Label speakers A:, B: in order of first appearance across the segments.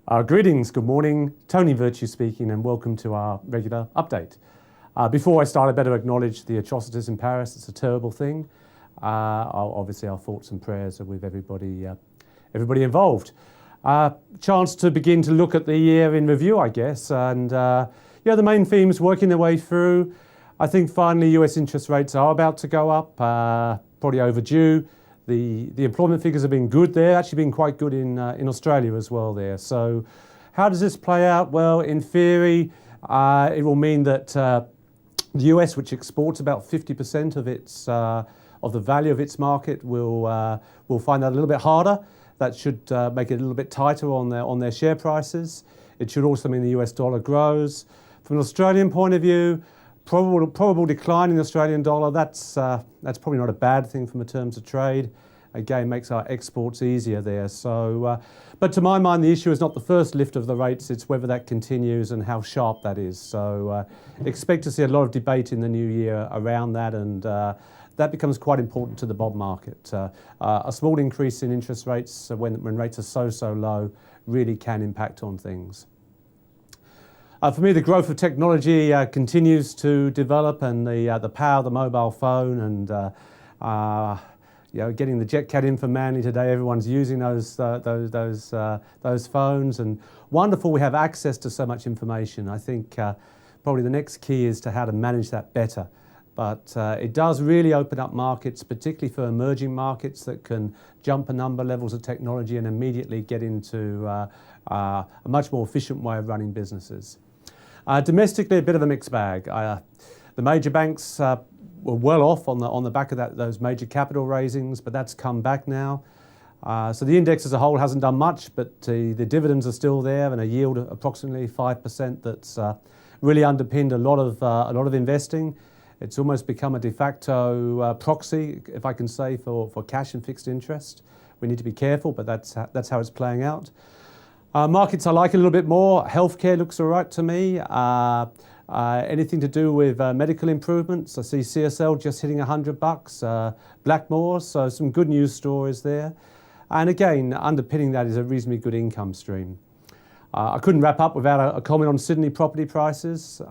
A: Greetings, good morning. Tony Virtue speaking, and welcome to our regular update. Before I start, I better acknowledge the atrocities in Paris. It's a terrible thing. Obviously, our thoughts and prayers are with everybody involved. Chance to begin to look at the year in review, I guess. And the main themes working their way through. I think finally US interest rates are about to go up, probably overdue. The employment figures have been good there, actually been quite good in Australia as well there. So how does this play out? Well, in theory, it will mean that the US, which exports about 50% of the value of its market, will find that a little bit harder. That should make it a little bit tighter on their share prices. It should also mean the US dollar grows. From an Australian point of view, probable decline in the Australian dollar, that's probably not a bad thing from the terms of trade. Again, makes our exports easier there. So, but to my mind, the issue is not the first lift of the rates, it's whether that continues and how sharp that is. So expect to see a lot of debate in the new year around that, and that becomes quite important to the bond market. A small increase in interest rates when rates are so low really can impact on things. For me, the growth of technology continues to develop, and the power of the mobile phone, and getting the JetCat in for Manly today. Everyone's using those phones, and wonderful we have access to so much information. I think probably the next key is to how to manage that better. But it does really open up markets, particularly for emerging markets that can jump a number of levels of technology and immediately get into a much more efficient way of running businesses. Domestically, a bit of a mixed bag. The major banks were well off on the back of those major capital raisings, but that's come back now. So the index as a whole hasn't done much, but the dividends are still there, and a yield of approximately 5% that's really underpinned a lot of investing. It's almost become a de facto proxy, if I can say, for cash and fixed interest. We need to be careful, but that's how it's playing out. Markets I like a little bit more. Healthcare looks all right to me. Anything to do with medical improvements. I see CSL just hitting $100. Blackmore, so some good news stories there. And again, underpinning that is a reasonably good income stream. I couldn't wrap up without a comment on Sydney property prices.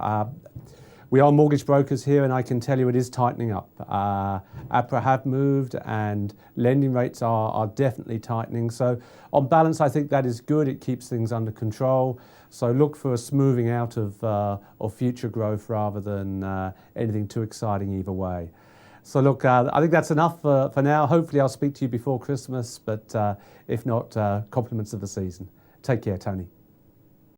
A: We are mortgage brokers here, and I can tell you it is tightening up. APRA have moved, and lending rates are definitely tightening. So on balance, I think that is good. It keeps things under control. So look for a smoothing out of future growth rather than anything too exciting either way. So look, I think that's enough for now. Hopefully I'll speak to you before Christmas, but if not, compliments of the season. Take care, Tony.